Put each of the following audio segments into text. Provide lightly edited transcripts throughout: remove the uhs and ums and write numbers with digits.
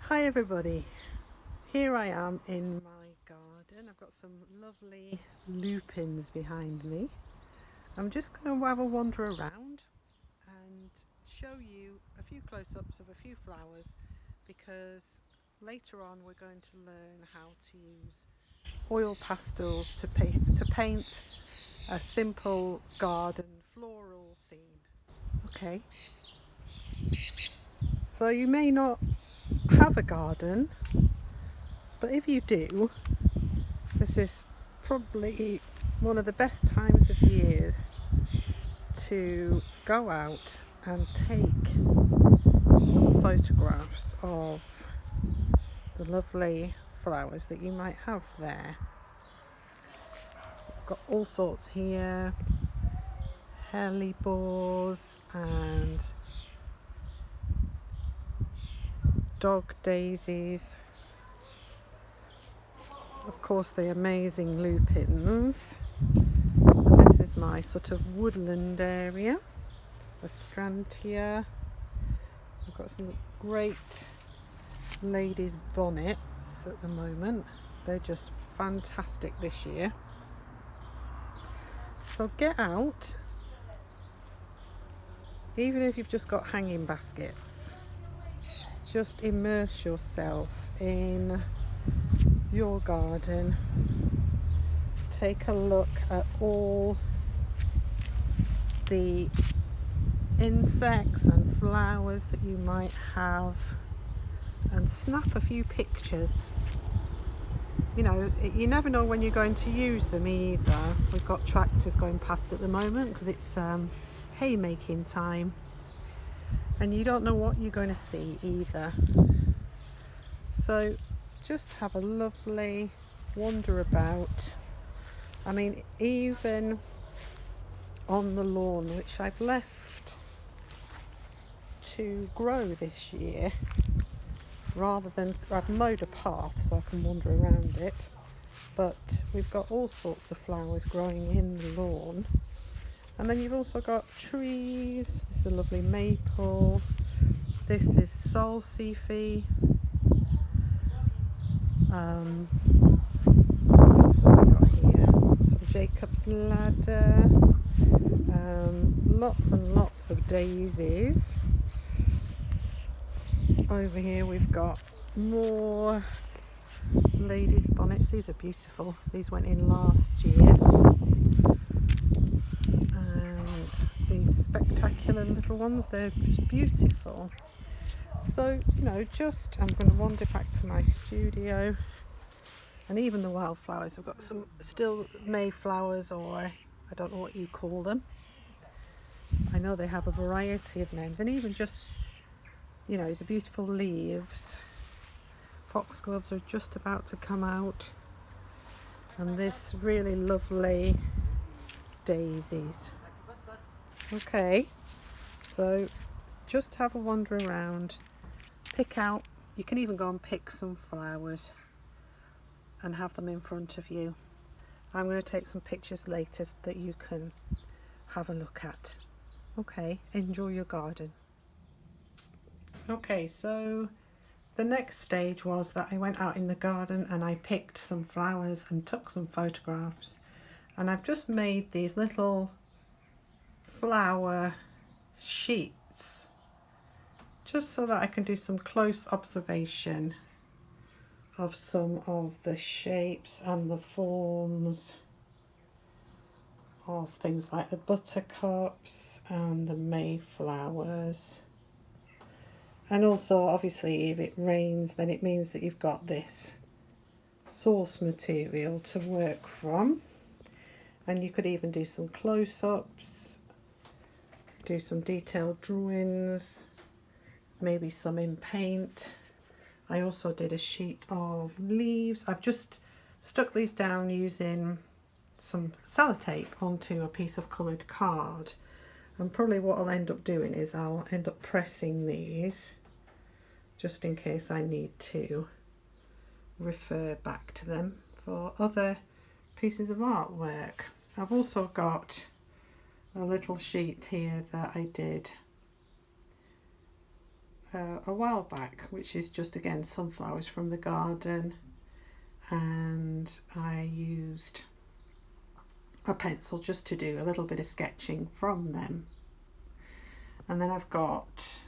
Hi everybody, here I am in my garden. I've got some lovely lupins behind me. I'm just going to have a wander around and show you a few close-ups of a few flowers because later on we're going to learn how to use oil pastels to paint a simple garden floral scene. Okay, so you may not have a garden, but if you do, this is probably one of the best times of year to go out and take some photographs of the lovely flowers that you might have there. Got all sorts here, hellebores and dog daisies. Of course the amazing lupins. And this is my sort of woodland area. The strand here. I've got some great ladies' bonnets at the moment. They're just fantastic this year. So get out, even if you've just got hanging baskets, just immerse yourself in your garden. Take a look at all the insects and flowers that you might have and snap a few pictures. You know, you never know when you're going to use them either. We've got tractors going past at the moment because it's haymaking time, and you don't know what you're going to see either. So just have a lovely wander about. I mean, even on the lawn, which I've left to grow this year, rather than I've mowed a path so I can wander around it, but we've got all sorts of flowers growing in the lawn. And then you've also got trees. This is a lovely maple. This is salsify. What have we got here? Some Jacob's ladder. Lots and lots of daisies. Over here we've got more ladies' bonnets. These are beautiful. These went in last year. And these spectacular little ones, they're just beautiful. So, you know, I'm going to wander back to my studio. And even the wildflowers, I've got some still mayflowers, or I don't know what you call them. I know they have a variety of names, and even just, you know, the beautiful leaves. Foxgloves are just about to come out, and this really lovely daisies. Okay, so just have a wander around, pick out, you can even go and pick some flowers and have them in front of you. I'm going to take some pictures later that you can have a look at. Okay, enjoy your garden. Okay, so the next stage was that I went out in the garden and I picked some flowers and took some photographs, and I've just made these little flower sheets just so that I can do some close observation of some of the shapes and the forms of things like the buttercups and the mayflowers. And also, obviously, if it rains, then it means that you've got this source material to work from. And you could even do some close-ups, do some detailed drawings, maybe some in paint. I also did a sheet of leaves. I've just stuck these down using some sellotape onto a piece of coloured card. And probably what I'll end up doing is I'll end up pressing these just in case I need to refer back to them for other pieces of artwork. I've also got a little sheet here that I did a while back, which is just again sunflowers from the garden, and I used a pencil just to do a little bit of sketching from them. And then I've got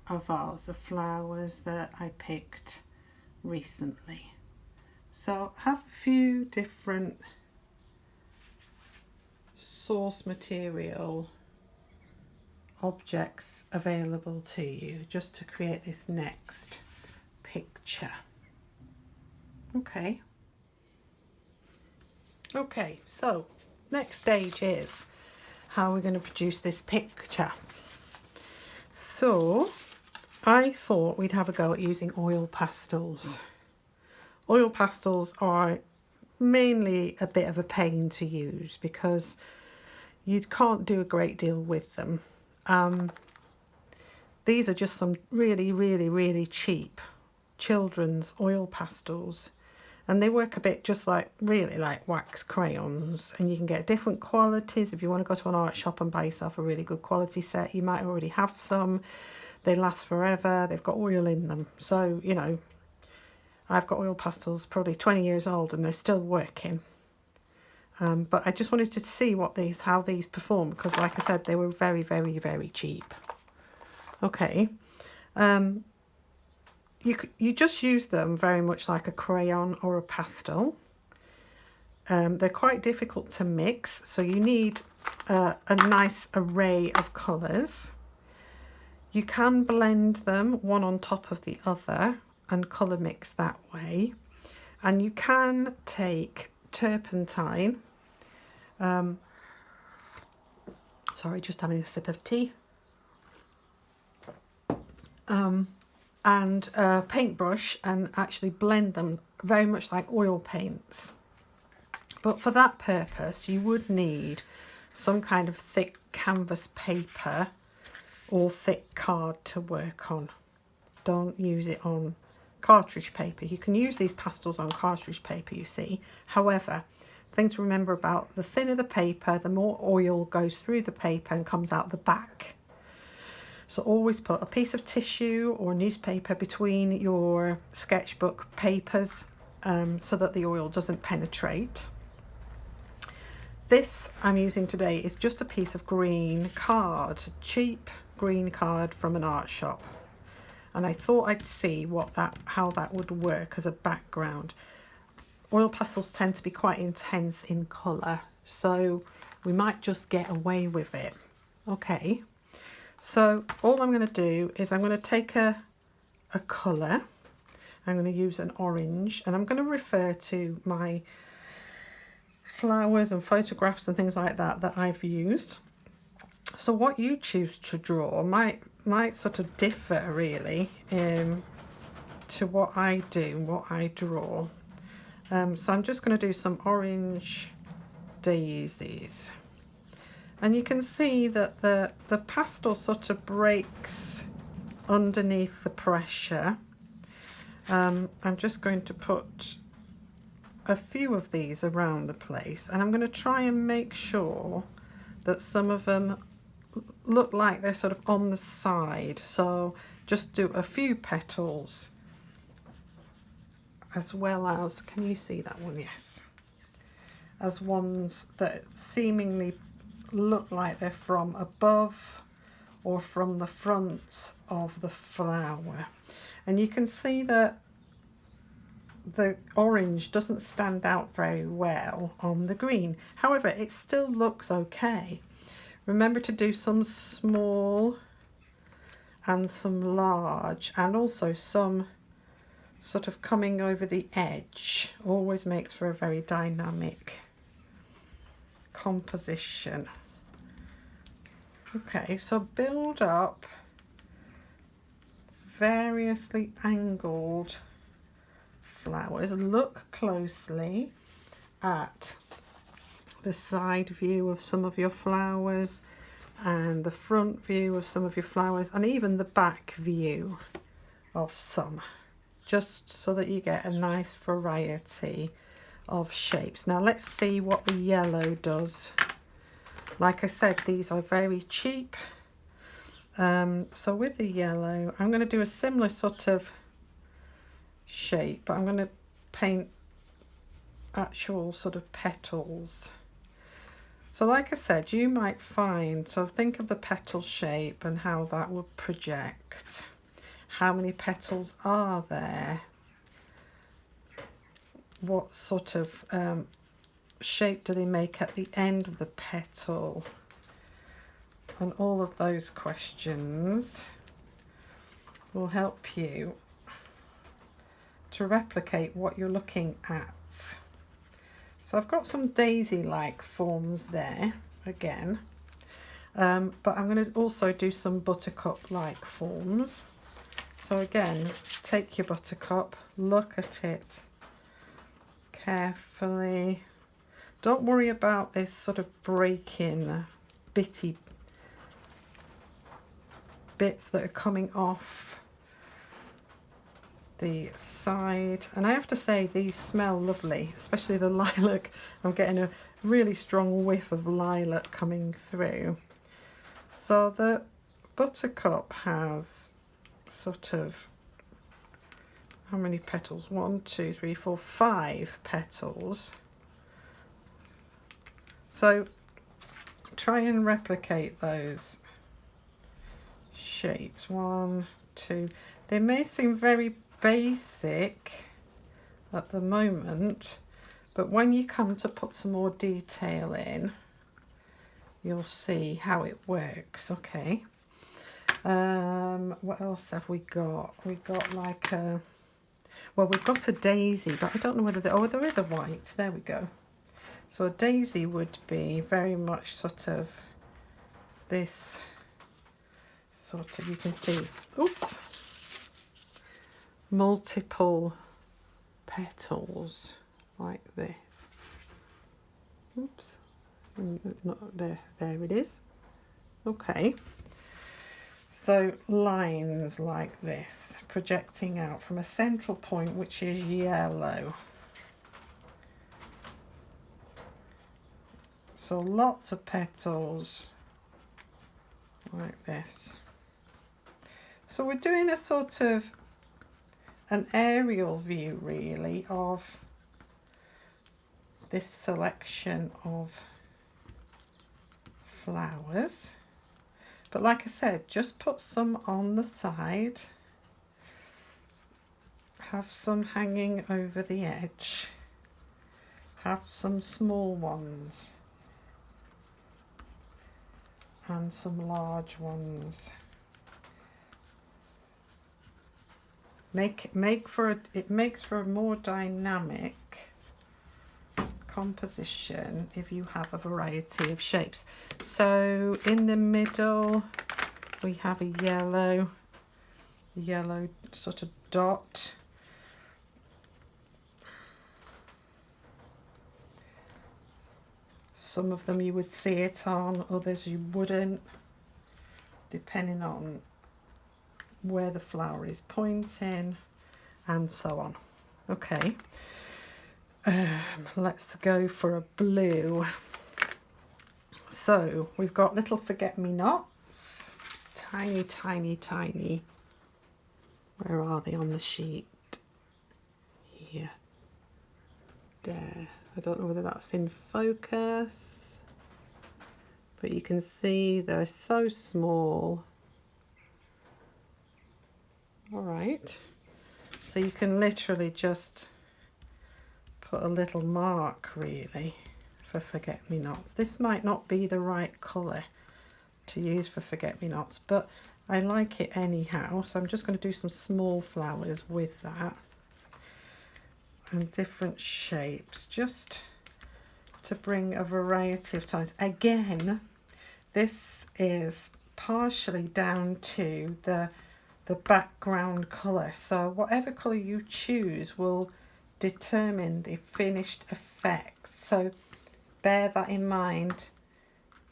a vase of flowers that I picked recently. So I have a few different source material objects available to you just to create this next picture. Okay, so next stage is how we're going to produce this picture. So I thought we'd have a go at using oil pastels. Oil pastels are mainly a bit of a pain to use because you can't do a great deal with them. These are just some really cheap children's oil pastels, and they work a bit just like really like wax crayons, and you can get different qualities. If you want to go to an art shop and buy yourself a really good quality set, you might already have some. They last forever, they've got oil in them, so you know, I've got oil pastels probably 20 years old and they're still working. But I just wanted to see how these perform, because like I said, they were very cheap. Okay, you just use them very much like a crayon or a pastel. They're quite difficult to mix, so you need a nice array of colours. You can blend them one on top of the other and colour mix that way, and you can take turpentine. Sorry, just having a sip of tea. And a paintbrush and actually blend them very much like oil paints. But for that purpose, you would need some kind of thick canvas paper or thick card to work on. Don't use it on cartridge paper. You can use these pastels on cartridge paper, you see. However, thing to remember about the thinner the paper, the more oil goes through the paper and comes out the back. So always put a piece of tissue or newspaper between your sketchbook papers so that the oil doesn't penetrate. This I'm using today is just a piece of green card, cheap green card from an art shop. And I thought I'd see how that would work as a background. Oil pastels tend to be quite intense in colour, so we might just get away with it. Okay, so all I'm going to do is I'm going to take a colour. I'm going to use an orange, and I'm going to refer to my flowers and photographs and things like that I've used. So what you choose to draw might sort of differ really to what I do, what I draw. So I'm just going to do some orange daisies, and you can see that the pastel sort of breaks underneath the pressure. I'm just going to put a few of these around the place, and I'm going to try and make sure that some of them look like they're sort of on the side. So just do a few petals, as well as, can you see that one? Yes. As ones that seemingly look like they're from above or from the front of the flower. And you can see that the orange doesn't stand out very well on the green. However, it still looks okay. Remember to do some small and some large, and also some sort of coming over the edge. Always makes for a very dynamic composition. Okay, so build up variously angled flowers. Look closely at the side view of some of your flowers and the front view of some of your flowers, and even the back view of some, just so that you get a nice variety of shapes. Now let's see what the yellow does. Like I said, these are very cheap. So with the yellow, I'm going to do a similar sort of shape, but I'm going to paint actual sort of petals. So like I said, you might find, so think of the petal shape and how that would project. How many petals are there? What sort of shape do they make at the end of the petal? And all of those questions will help you to replicate what you're looking at. So I've got some daisy-like forms there again, but I'm going to also do some buttercup-like forms. So again, take your buttercup, look at it carefully. Don't worry about this sort of breaking, bitty bits that are coming off the side. And I have to say, these smell lovely, especially the lilac. I'm getting a really strong whiff of lilac coming through. So the buttercup has sort of, how many petals? 1, 2, 3, 4, 5 petals. So try and replicate those shapes. 1, 2. They may seem very basic at the moment, but when you come to put some more detail in, you'll see how it works. Okay. What else have we got? We've got like a, well, we've got a daisy, but I don't know whether there is a white. There we go. So a daisy would be very much sort of this sort of, you can see, oops, multiple petals like this. Oops, not there. There it is. Okay. So lines like this projecting out from a central point, which is yellow. So lots of petals like this. So we're doing a sort of an aerial view really of this selection of flowers. But like I said, just put some on the side, have some hanging over the edge, have some small ones and some large ones. It makes for a more dynamic composition if you have a variety of shapes. So in the middle we have a yellow sort of dot. Some of them you would see it on, others you wouldn't, depending on where the flower is pointing and so on. Okay, let's go for a blue. So we've got little forget-me-nots, tiny, tiny, tiny. Where are they on the sheet? Here, there. I don't know whether that's in focus, but you can see they're so small. All right, so you can literally just put a little mark really for forget-me-nots. This might not be the right colour to use for forget-me-nots, but I like it anyhow, so I'm just going to do some small flowers with that and different shapes, just to bring a variety of tones. Again, this is partially down to the background colour, so whatever colour you choose will determine the finished effect, so bear that in mind.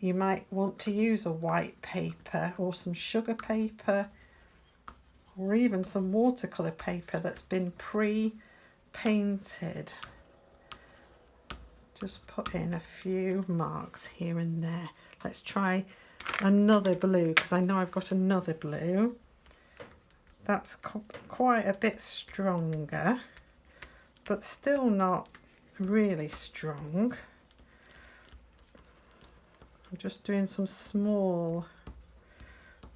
You might want to use a white paper or some sugar paper or even some watercolour paper that's been pre-painted. Just put in a few marks here and there. Let's try another blue, because I know I've got another blue that's quite a bit stronger, but still not really strong. I'm just doing some small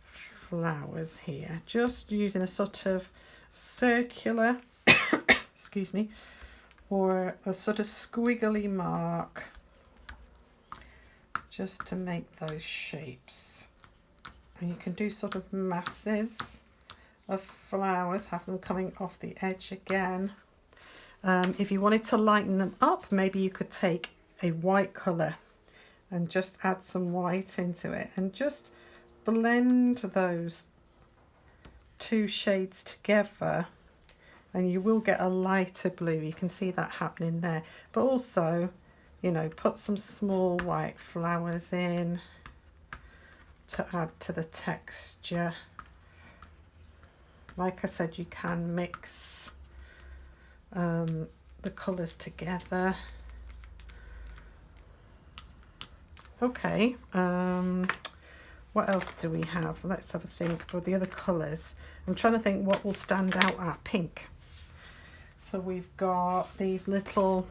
flowers here, just using a sort of circular excuse me, or a sort of squiggly mark, just to make those shapes. And you can do sort of masses of flowers, have them coming off the edge again. If you wanted to lighten them up, maybe you could take a white colour and just add some white into it and just blend those two shades together, and you will get a lighter blue. You can see that happening there. But also, you know, put some small white flowers in to add to the texture. Like I said, you can mix the colours together. Okay, what else do we have? Let's have a think of the other colours. I'm trying to think what will stand out at pink. So we've got these little,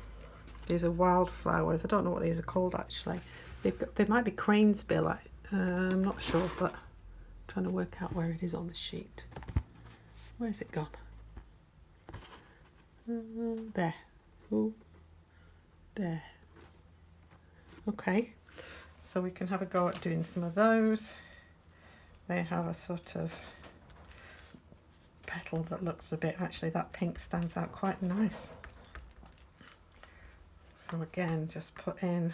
these are wildflowers. I don't know what these are called actually. They might be crane's bill. I'm not sure, but I'm trying to work out where it is on the sheet. Where's it gone? There. Oh, there. Okay, so we can have a go at doing some of those. They have a sort of petal that looks a bit, actually that pink stands out quite nice. So again, just put in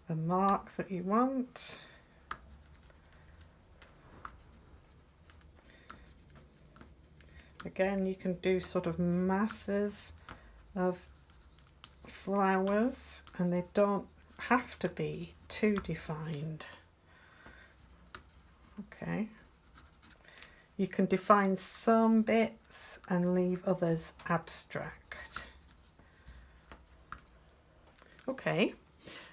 the mark that you want. Again, you can do sort of masses of flowers and they don't have to be too defined. Okay. You can define some bits and leave others abstract. Okay,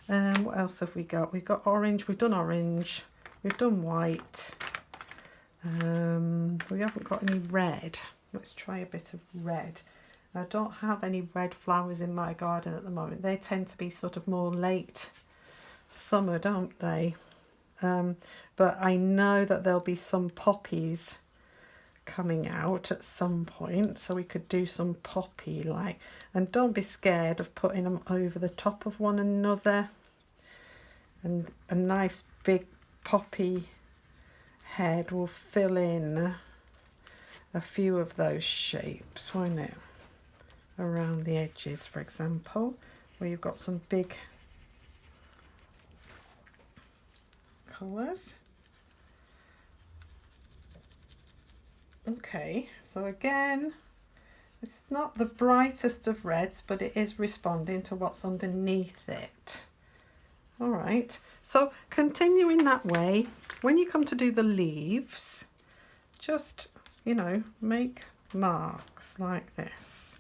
what else have we got? We've got orange, we've done orange, we've done white. We haven't got any red. Let's try a bit of red. I don't have any red flowers in my garden at the moment. They tend to be sort of more late summer, don't they? But I know that there'll be some poppies coming out at some point, so we could do some poppy like, and don't be scared of putting them over the top of one another, and a nice big poppy head will fill in a few of those shapes, won't it, around the edges, for example, where you've got some big colours. Okay, so again, it's not the brightest of reds, but it is responding to what's underneath it. All right, so continuing that way, when you come to do the leaves, just, you know, make marks like this,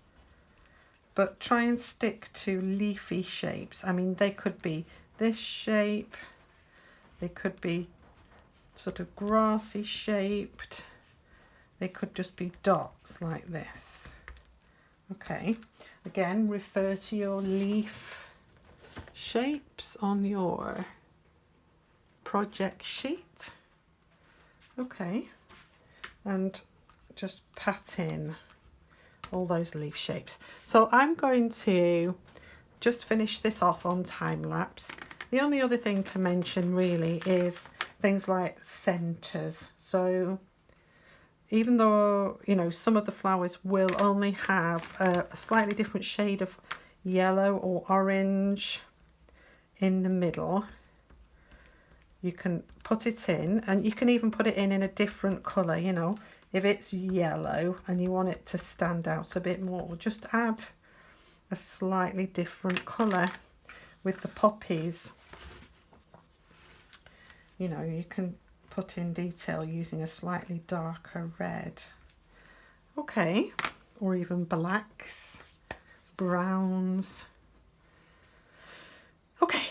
but try and stick to leafy shapes. I mean, they could be this shape, they could be sort of grassy shaped, they could just be dots like this. Okay, again, refer to your leaf shapes on your project sheet. Okay, and just pat in all those leaf shapes. So I'm going to just finish this off on time lapse. The only other thing to mention really is things like centers. So even though, you know, some of the flowers will only have a slightly different shade of yellow or orange in the middle, you can put it in, and you can even put it in a different colour. You know, if it's yellow and you want it to stand out a bit more, just add a slightly different colour. With the poppies, you know, you can put in detail using a slightly darker red. Okay, or even blacks, browns. Okay,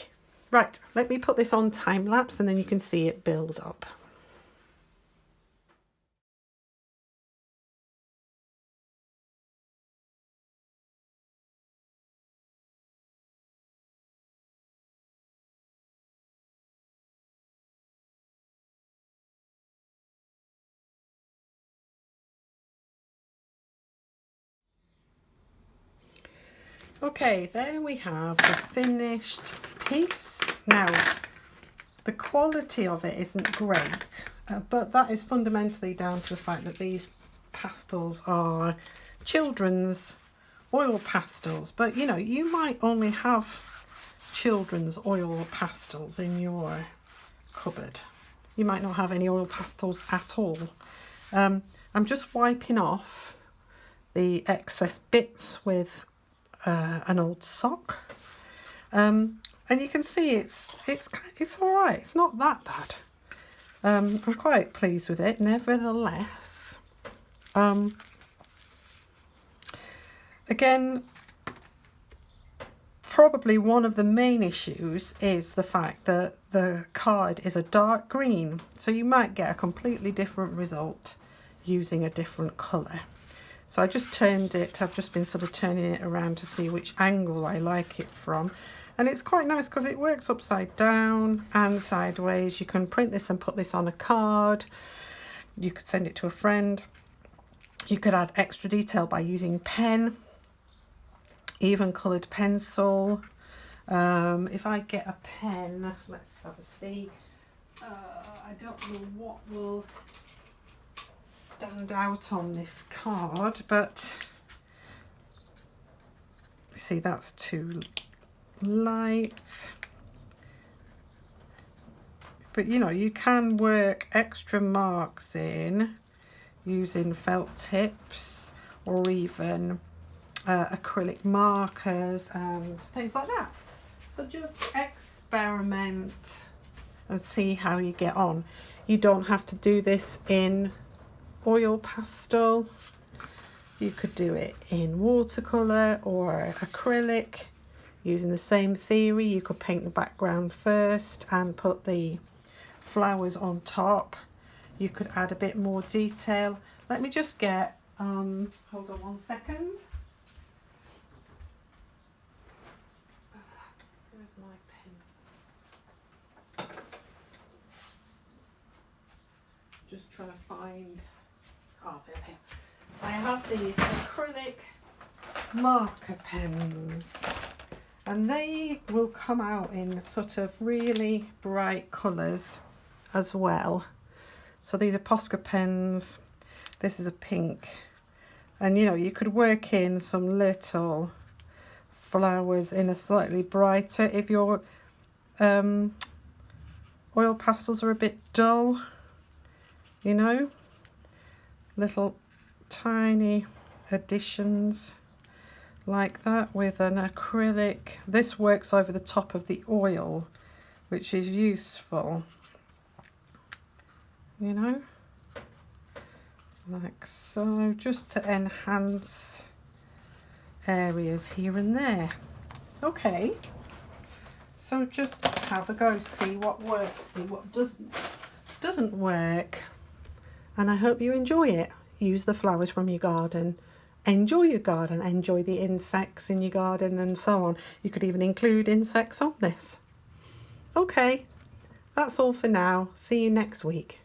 Right, let me put this on time lapse and then you can see it build up. Okay, there we have the finished piece. Now, the quality of it isn't great, but that is fundamentally down to the fact that these pastels are children's oil pastels. But you know, you might only have children's oil pastels in your cupboard. You might not have any oil pastels at all. I'm just wiping off the excess bits with an old sock, and you can see it's all right. It's not that bad. I'm quite pleased with it. Nevertheless, again, probably one of the main issues is the fact that the card is a dark green, so you might get a completely different result using a different colour. So I just turned it, I've just been sort of turning it around to see which angle I like it from. And it's quite nice because it works upside down and sideways. You can print this and put this on a card. You could send it to a friend. You could add extra detail by using pen, even coloured pencil. If I get a pen, let's have a see. I don't know what will stand out on this card, but see, that's too light. But you know, you can work extra marks in using felt tips or even acrylic markers and things like that. So just experiment and see how you get on. You don't have to do this in oil pastel. You could do it in watercolour or acrylic using the same theory. You could paint the background first and put the flowers on top. You could add a bit more detail. Let me just get hold on 1 second. Where's my pen? Just trying to find. Oh, there we are. I have these acrylic marker pens, and they will come out in sort of really bright colours as well. So these are Posca pens. This is a pink, and you know, you could work in some little flowers in a slightly brighter if your oil pastels are a bit dull, you know. Little tiny additions like that with an acrylic. This works over the top of the oil, which is useful, you know, like so, just to enhance areas here and there. Okay, so just have a go, see what works, see what doesn't work. And I hope you enjoy it. Use the flowers from your garden. Enjoy your garden. Enjoy the insects in your garden and so on. You could even include insects on this. Okay, that's all for now. See you next week.